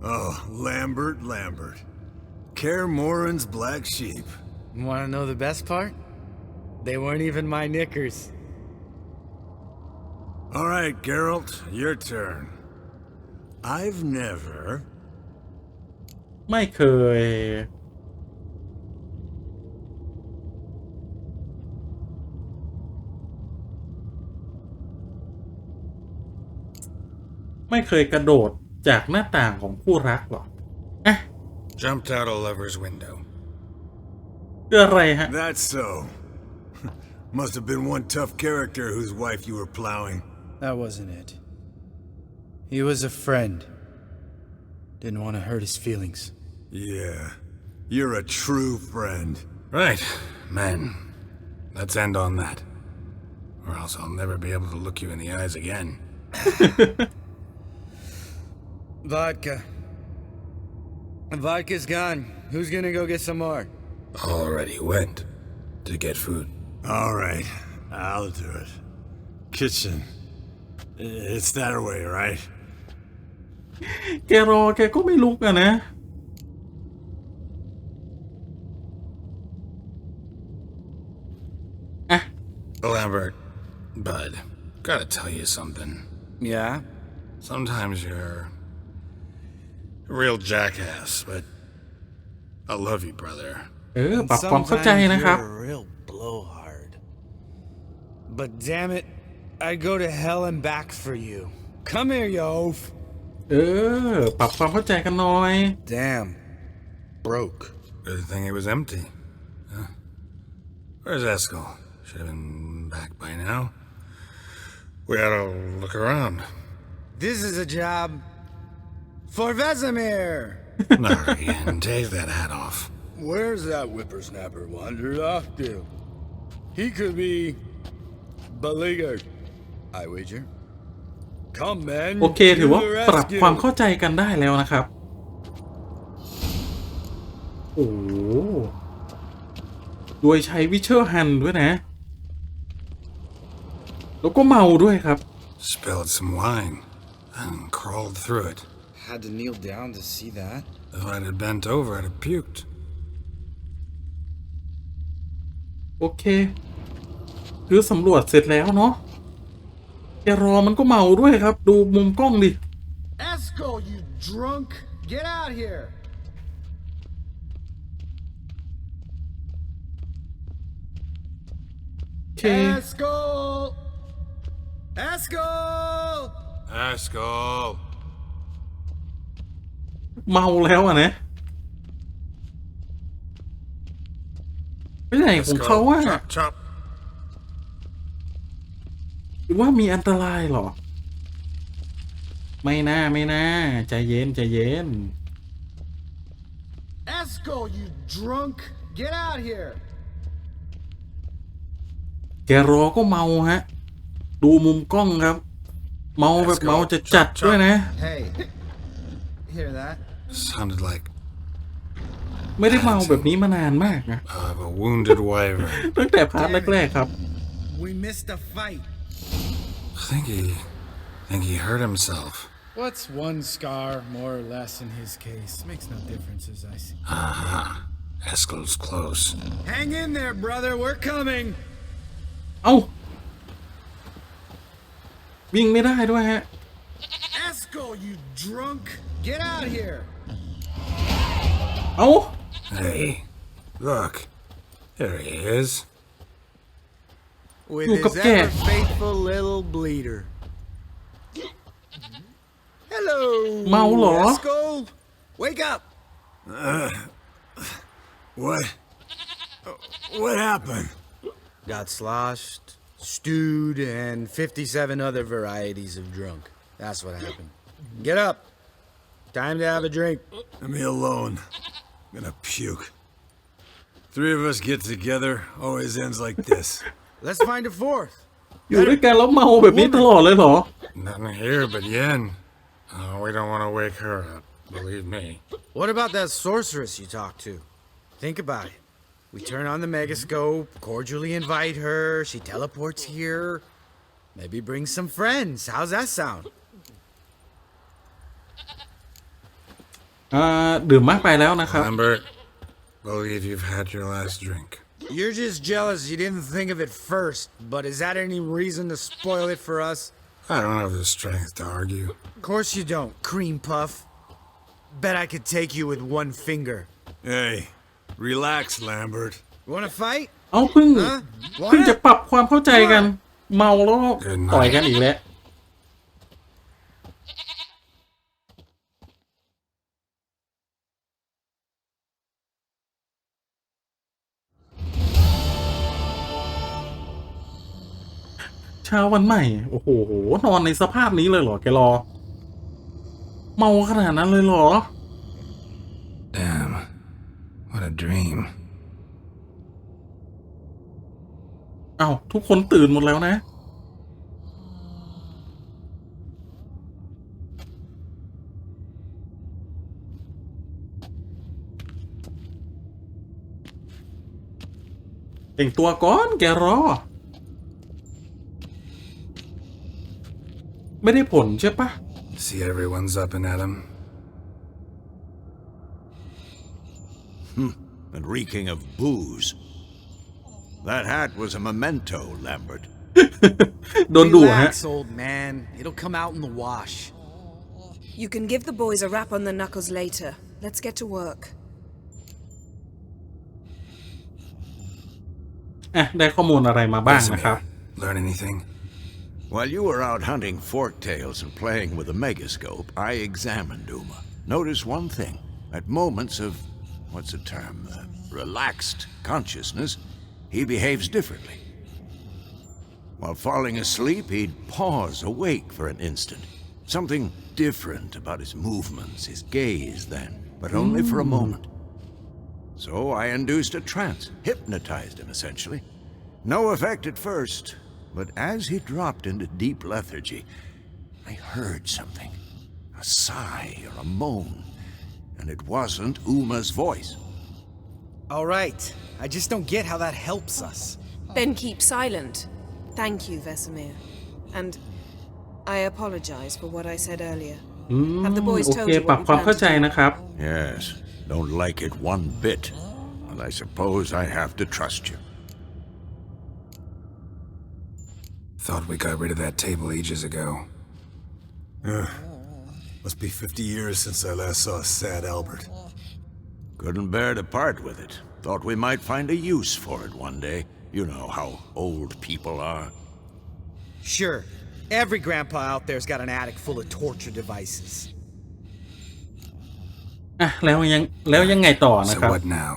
Oh, Lambert. Kaer Morhen's black sheep. Want to know the best part? They weren't even my knickers. All right, Geralt, your turn. I've never... ไม่เคย ไม่เคยกระโดดจากหน้าต่างของคู่รักหรอ Jumped out a lover's window. คืออะไรฮะ That's so. Must have been one tough character whose wife you were plowing. That wasn't it. He was a friend. Didn't want to hurt his feelings. Yeah, you're a true friend. Right, men. Let's end on that. Or else I'll never be able to look you in the eyes again. Vodka. Vodka's gone. Who's gonna go get some more? Already went to get food. All right, I'll do it. Kitchen. It's that way, right? แกรอแกก็ไม่ลุกอะนะ Lambert, bud, gotta tell you something. Yeah? Sometimes you're a real jackass, but I love you, brother. ปรับความเข้าใจนะครับ You're a real blowhard. But damn it, I'd go to hell and back for you. Come here, you oaf. ปรับความเข้าใจกันหน่อย Damn. Broke. Good thing it was empty. Huh? Where's Eskel? Should have been back by now. We ought to look around. This is a job for Vesemir. Not again. Take that hat off. Where's that whippersnapper wandered off to? He could be beleaguered, I wager. Come, man. โอเคถือว่าปรับความเข้าใจกันได้แล้วนะครับ โอ้โดยใช้วิเชอร์ฮันด้วยนะ แล้วก็เมาด้วยครับ Spilled some wine and crawled through it. Had to kneel down to see that. If I'd have bent over, I'd have puked. โอเคคือสำรวจเสร็จแล้วเนาะแกรอมันก็เมาด้วยครับ ดูมุมกล้องดิ Esco, you drunk! Get out here! โอเค Esco! Esco! Haskell! เมาแล้วอ่ะนะไม่ใช่ของเขาว่า Chop, chop. หรือว่ามีอันตรายเหรอไม่น่าใจเย็นใจเย็น Esco, you drunk! Get out here! แกรอก็เมาฮะดูมุมกล้องครับ เมาแบบเมาจะจัดด้วยนะ Hey, hear that? Sounded like ไม่ได้เมาแบบนี้มานานมากนะ of a wounded wyvern. ตั้งแต่พาร์ทแรกๆครับ We missed a fight. Think he hurt himself. What's one scar more or less in his case? Makes no difference as I see. Aha. Haskell's close. Hang in there, brother. We're coming. เอ้าวิ่งไม่ได้ด้วยฮะ Esco, you drunk! Get out here. เอ้า Hey, look. There he is. With Look his up there. ever faithful little bleeder. Hello, เมาเหรอ Esco. Wake up. What happened? Got sloshed, stewed, and 57 other varieties of drunk. That's what happened. Get up. Time to have a drink. Leave me alone. I'm gonna puke. Three of us get together, always ends like this. Let's find a fourth. อยู่ด้วยกันแล้วเมาแบบนี้ตลอดเลยเหรอ Nothing here but Yen. Oh, we don't want to wake her up. Believe me. What about that sorceress you talked to? Think about it. We turn on the megascope, cordially invite her, she teleports here. Maybe bring some friends. How's that sound? ดื่มมากไปแล้วนะครับ Lambert, believe you've had your last drink. You're just jealous you didn't think of it first, but is that any reason to spoil it for us? I don't have the strength to argue. Of course you don't, cream puff. Bet I could take you with one finger. Hey, relax, Lambert. Wanna fight? เอาเพิ่ง Huh? จะ Wanna? ปรับความเข้าใจกัน เมาแล้วก็ต่อยกันอีกแล้ว เช้าวันใหม่ โอ้โห นอนในสภาพนี้เลยเหรอ แกรอ เมาขนาดนั้นเลยเหรอ Damn. What a dream. เอ้าทุกคนตื่นหมดแล้วนะ แต่งตัวก่อนแกรอ ไม่ได้ผลใช่ปะ See everyone's up and at him. And reeking of booze. That hat was a memento, Lambert. โดนดุฮะ Relax, old man. It'll come out in the wash. You can give the boys a rap on the knuckles later. Let's get to work. ได้ข้อมูลอะไรมาบ้าง Listen นะครับ here. Learn anything? While you were out hunting forktails and playing with a megascope, I examined Uma. Notice one thing. At moments of, what's the term, relaxed consciousness, he behaves differently. While falling asleep, he'd pause awake for an instant. Something different about his movements, his gaze then, but only for a moment. So I induced a trance, hypnotized him essentially. No effect at first, but as he dropped into deep lethargy, I heard something. A sigh or a moan, and it wasn't Uma's voice. All right. I just don't get how that helps us. Then keep silent. Thank you, Vesemir. And I apologize for what I said earlier. โ Have the boys อ told เค you ปรับ what we ความ plan เข้า to ใจ do? นะครับ Yes, don't like it one bit. And I suppose I have to trust you. Thought we got rid of that table ages ago. Must be 50 years since I last saw sad Albert. Couldn't bear to part with it. Thought we might find a use for it one day. You know how old people are. Sure. Every grandpa out there's got an attic full of torture devices. อ่ะแล้วยังไงต่อนะ So ครับ what now?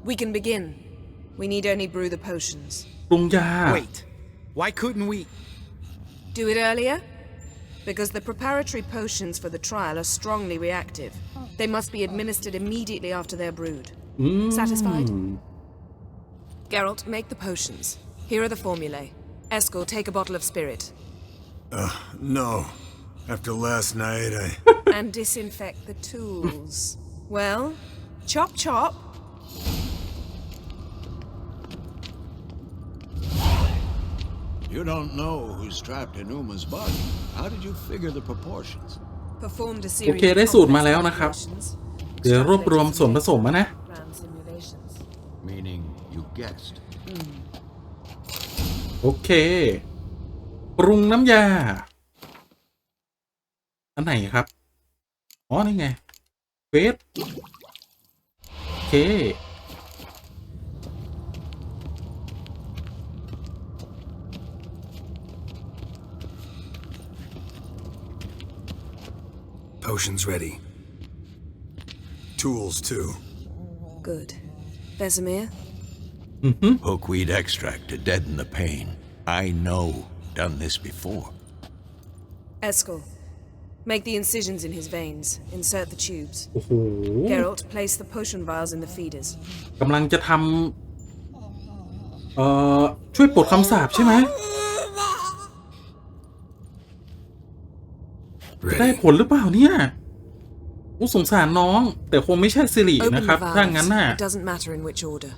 We can begin. We need only brew the potions. ปรุงยา Wait. Why couldn't we? Do it earlier? Because the preparatory potions for the trial are strongly reactive. They must be administered immediately after they're brewed. Satisfied? Geralt, make the potions. Here are the formulae. Eskel, take a bottle of spirit. No. After last night, And disinfect the tools. Well, chop chop. You don't know who's trapped in Uma's body. How did you figure the proportions? Performed a โอ series เค of ได้สูตรมา complex แล้วนะครับ calculations. เดี๋ยวรวบรวมส่วนผสมนะ Round simulations. Meaning you guessed. โอเค ปรุงน้ำยา อันไหนครับ อ๋อ นี่ไงเฟสโอเค Potions ready. tools too. Good. Vesemir? Hookweed extract to deaden the pain. I know. Done this before. Eskel, make the incisions in his veins. Insert the tubes. โอ้โห Geralt, place the potion vials in the feeders. กำลังจะทำช่วยปลดคำสาปใช่ไหม ได้ Ready. ผลหรือเปล่าเนี่ยสงสารน้อง แต่คงไม่ใช่สิริ Open นะ the ครับ ถ้างั้น valves. น่ะ It doesn't matter in which order.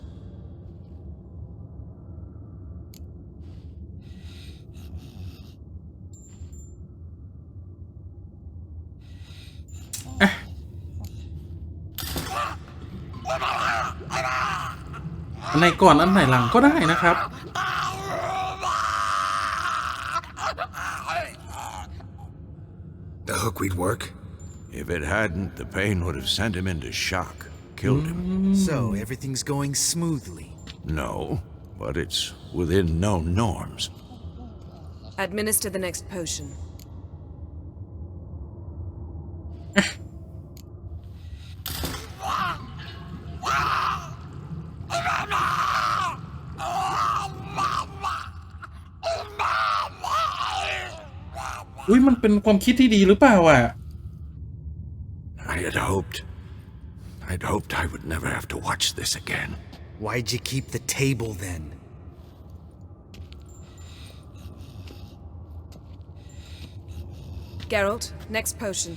อันไหนก่อนอันไหนหลังก็ได้นะครับ The hookweed work? If it hadn't, the pain would have sent him into shock. Killed him. So everything's going smoothly. No, but it's within known norms. Administer the next potion. อุ้ยมันเป็นความคิดที่ดีหรือเปล่าอ่ะ I'd hoped I would never have to watch this again. Why'd you keep the table then? Geralt, next potion.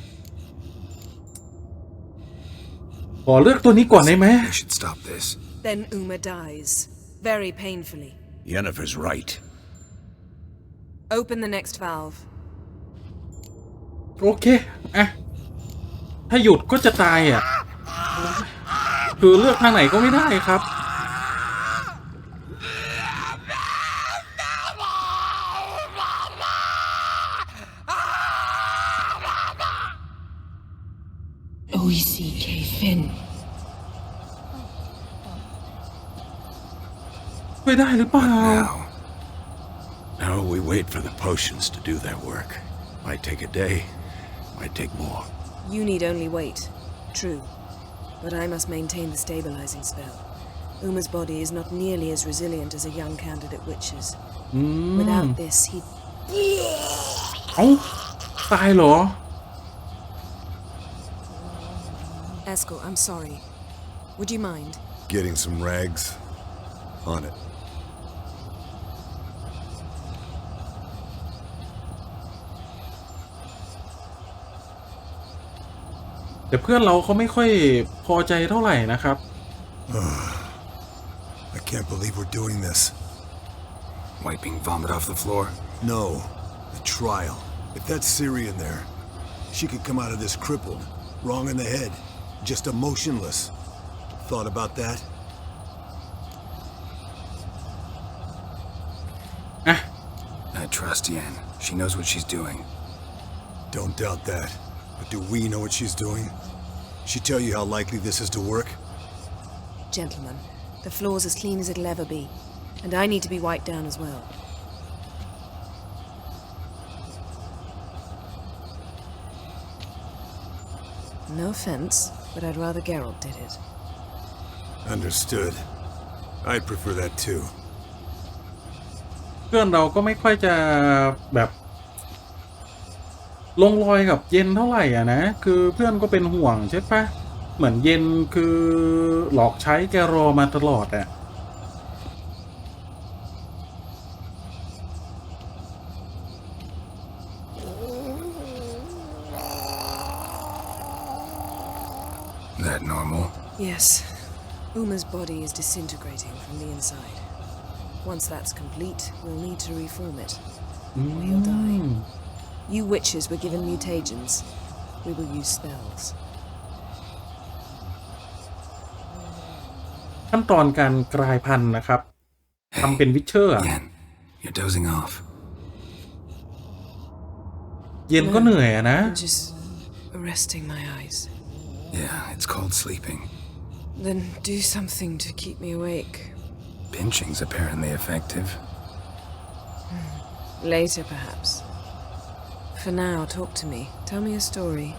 ขอเลือกตัวนี้ก่อนได้ไหม I should stop this. Then Uma dies. Very painfully. Yennefer's right. Open the next valve. โอเคอะถ้าหยุดก็จะตายอ่ะ คือเลือกทางไหนก็ไม่ได้ครับ OECK Finn. ช่วยได้หรือเปล่า Now. Now we wait for the potions to do their work. Might take a day, might take more. You need only wait. True. But I must maintain the stabilizing spell. Uma's body is not nearly as resilient as a young candidate witch's. Without this, he'd... เอ้า ตายเหรอ Eskel, I'm sorry. Would you mind? Getting some rags. On it. แต่เพื่อนเราเขาไม่ค่อยพอใจเท่าไหร่นะครับ I can't believe we're doing this. Wiping vomit off the floor? No, the trial. If that's Ciri in there, she could come out of this crippled, wrong in the head, just emotionless. Thought about that? I trust Yen. She knows what she's doing. Don't doubt that. But do we know what she's doing? She tell you how likely this is to work? Gentlemen, the floor's as clean as it'll ever be, and I need to be wiped down as well. No offense, but I'd rather Geralt did it. Understood. I'd prefer that too. เพื่อนเราก็ไม่ค่อยจะแบบลงรอยกับเย็นเท่าไหร่อ่ะนะคือเพื่อนก็เป็นห่วงใช่ปะเหมือนเย็นคือหลอกใช้แกรอมาตลอดอ่ะ That normal? Yes. Uma's body is disintegrating from the inside. Once that's complete, we'll need to reform it. Or he'll die. You witches were given mutagens. We will use spells. ขั้นตอนการกลายพันธุ์นะครับทำเป็นวิชเชอร์ Yen, you're dozing off. เย็นก็เหนื่อยอะนะ I'm just resting my eyes. Yeah, it's called sleeping. Then do something to keep me awake. Pinching's apparently effective. Later, perhaps. For now, talk to me. Tell me a story.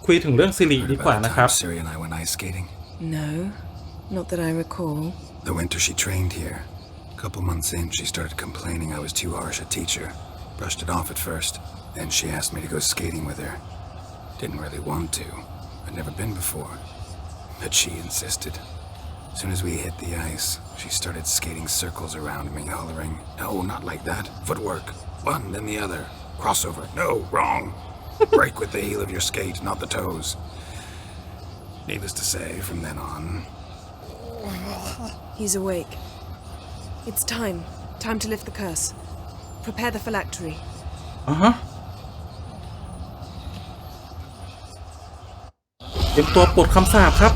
คุยถึงเรื่องซิริดีกว่านะครับ Ciri and I went ice skating. No, not that I recall. The winter she trained here. A couple months in, she started complaining I was too harsh a teacher. Brushed it off at first. Then she asked me to go skating with her. Didn't really want to. I'd never been before. But she insisted. As soon as we hit the ice, she started skating circles around me, hollering, "No, not like that. Footwork. One, then the other. Crossover. No, wrong. Break with the heel of your skate, not the toes." Needless to say, from then on... He's awake. It's time. Time to lift the curse. Prepare the phylactery. เตรียมตัวปลดคำสาปครับ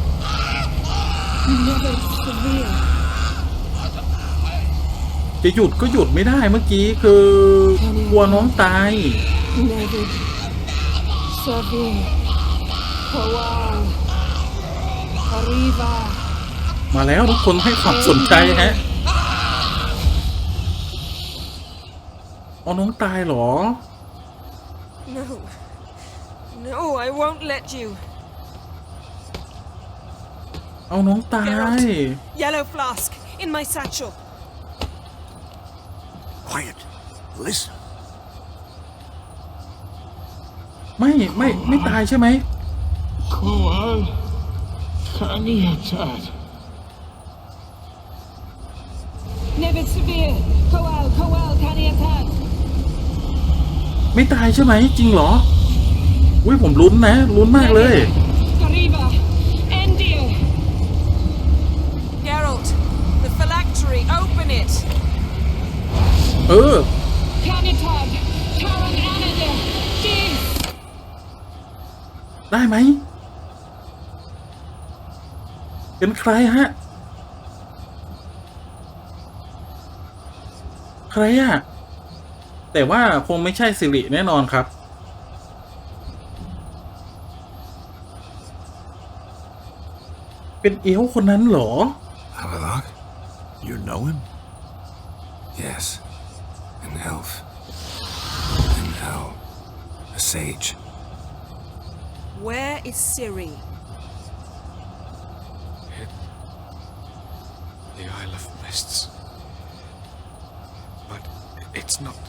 จะหยุดก็หยุดไม่ได้เมื่อกี้คือกลัวน้องตาย มาแล้วทุกคนให้ความสนใจฮะเอาน้องตายเหรอ No. No, I won't let you. เอาน้องตาย Yellow flask in my satchel. Quiet. Listen. ไม่ตายใช่ไหม Koal Kaniatat. Nts.Channel. Koal Kaniatat. ไม่ตายใช่ไหมจริงเหรออุ้ยผมลุ้นนะลุ้นมากเลย Geralt, the phylactery, open it. ได้ไหมเป็นใครฮะใครอะแต่ว่าคงไม่ใช่สิริแน่นอนครับเป็นเอลฟ์คนนั้นเหรอ Havelock? You know him? Yes. An elf. An elf. A sage. Where is Ciri? The Isle of Mists. But it's not.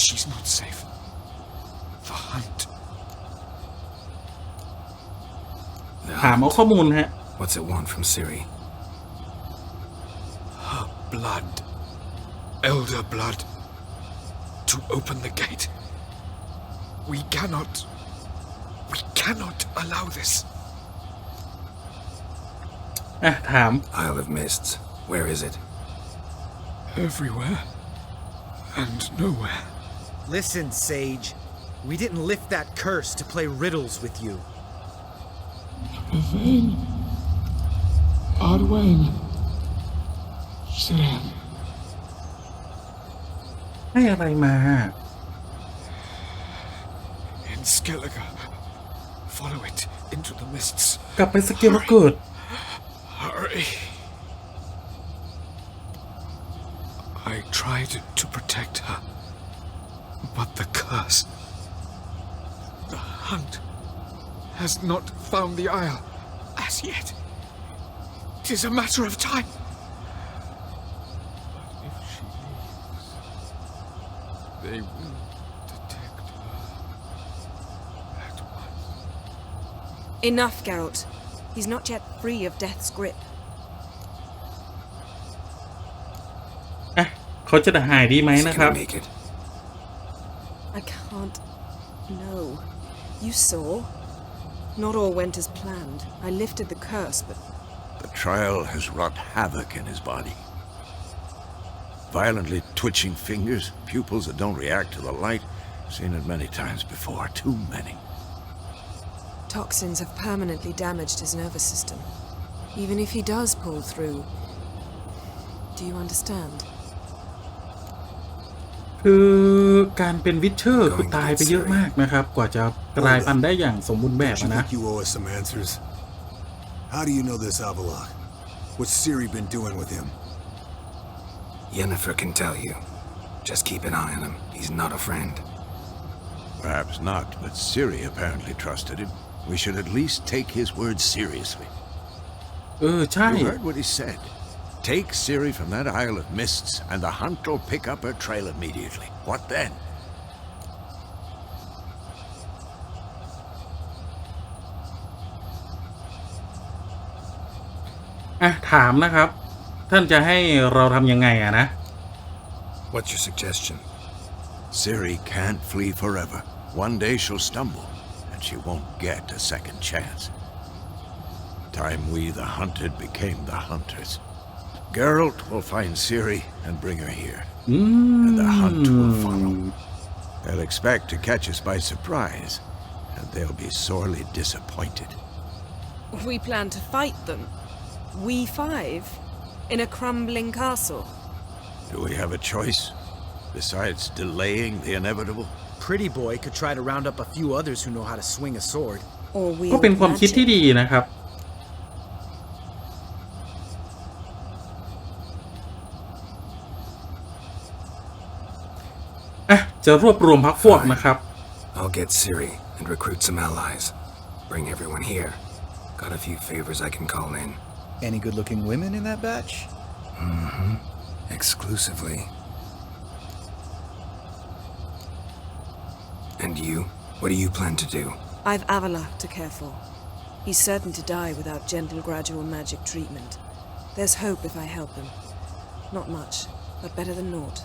She's not safe. The hunt. ถามเอาข้อมูลฮะ What's it want from Ciri? Her blood. Elder blood. To open the gate. We cannot allow this. ถาม Isle of Mists. Where is it? Everywhere and nowhere. Listen, Sage. We didn't lift that curse to play riddles with you. Vain. Ardwain. Sam. ให้อะไรมา In Skellige. Follow it into the mists. กลับไปสเกลเกิด Hurry. I tried to protect her, but the curse, the hunt, has not found the isle as yet. It is a matter of time. But if she leaves, they will detect her at once. Enough, Geralt. He's not yet free of death's grip. เขาจะหายดีไหม He's นะครับ gonna make it. I can't. No. You saw? Not all went as planned. I lifted the curse, but The trial has wrought havoc in his body. Violently twitching fingers, pupils that don't react to the light. Seen it many times before, too many. toxins have permanently damaged his nervous system. Even if he does pull through. Do you understand? คือการเป็นวิเชอร์คือตายไปเยอะมากนะครับ กว่าจะกลายพันธุ์ได้อย่างสมบูรณ์แบบ Don't you นะ think you owe us some answers? How do you know this Avila? What's Ciri been doing with him? Yennefer can tell you. Just keep an eye on him. He's not a friend. Perhaps not, but Ciri apparently trusted him. We should at least take his words seriously. ใช่ You heard what he said. Take Ciri from that Isle of Mists, and the hunt will pick up her trail immediately. What then? ถามนะครับ ท่านจะให้เราทำยังไงอะนะ What's your suggestion? Ciri can't flee forever. One day she'll stumble, and she won't get a second chance. Time we, the hunted, became the hunters. Geralt will find Ciri and bring her here, and the hunt will follow. They'll expect to catch us by surprise, and they'll be sorely disappointed. We plan to fight them. We five? In a crumbling castle? Do we have a choice? Besides delaying the inevitable? Pretty boy could try to round up a few others who know how to swing a sword. Or ก็ wield เป็นความคิด magic? ที่ดีนะครับ จะรวบรวมพรรคพวกนะครับ I'll get Ciri and recruit some allies. Bring everyone here. Got a few favors I can call in. Any good-looking women in that batch? Mm-hmm. Exclusively. And you? What do you plan to do? I've Avila to care for. He's certain to die without gentle, gradual magic treatment. There's hope if I help him. Not much, but better than naught.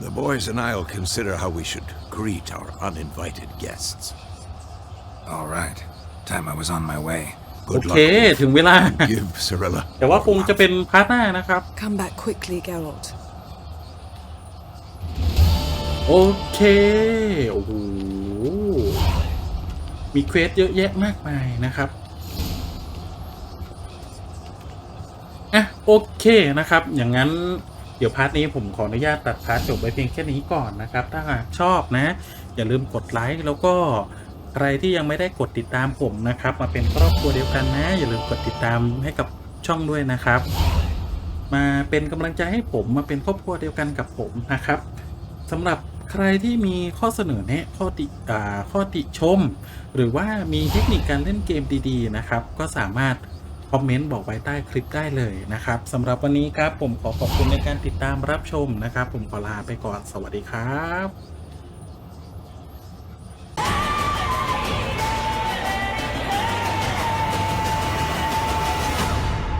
The boys and I'll consider how we should greet our uninvited guests. All right. Time I was on my way. โอ Good เค luck. ถึงเวลา Give Cirilla. แต่ว่าคงจะเป็นพาร์ทหน้านะครับ Come back quickly, Geralt. โอเค โอ้โห มีเควสเยอะแยะมากมายนะครับ โอเคนะครับ อย่างนั้นเดี๋ยวพาร์ทนี้ผมขออนุญาตตัดพาร์ทจบไว้เพียงแค่นี้ก่อนนะครับ ถ้าหากชอบนะ อย่าลืมกดไลค์แล้วก็ใครที่ยังไม่ได้กดติดตามผมนะครับ มาเป็นครอบครัวเดียวกันนะ อย่าลืมกดติดตามให้กับช่องด้วยนะครับ มาเป็นกำลังใจให้ผมมาเป็นครอบครัวเดียวกันกับผมนะครับสำหรับใครที่มีข้อเสนอแนะข้อติชม หรือว่ามีเทคนิคการเล่นเกมดีๆนะครับ ก็สามารถคอมเมนต์บอกไว้ใต้คลิปได้เลยนะครับสำหรับวันนี้ครับผมขอขอบคุณในการติดตามรับชมนะครับ ผมขอลาไปก่อนสวัสดีครับ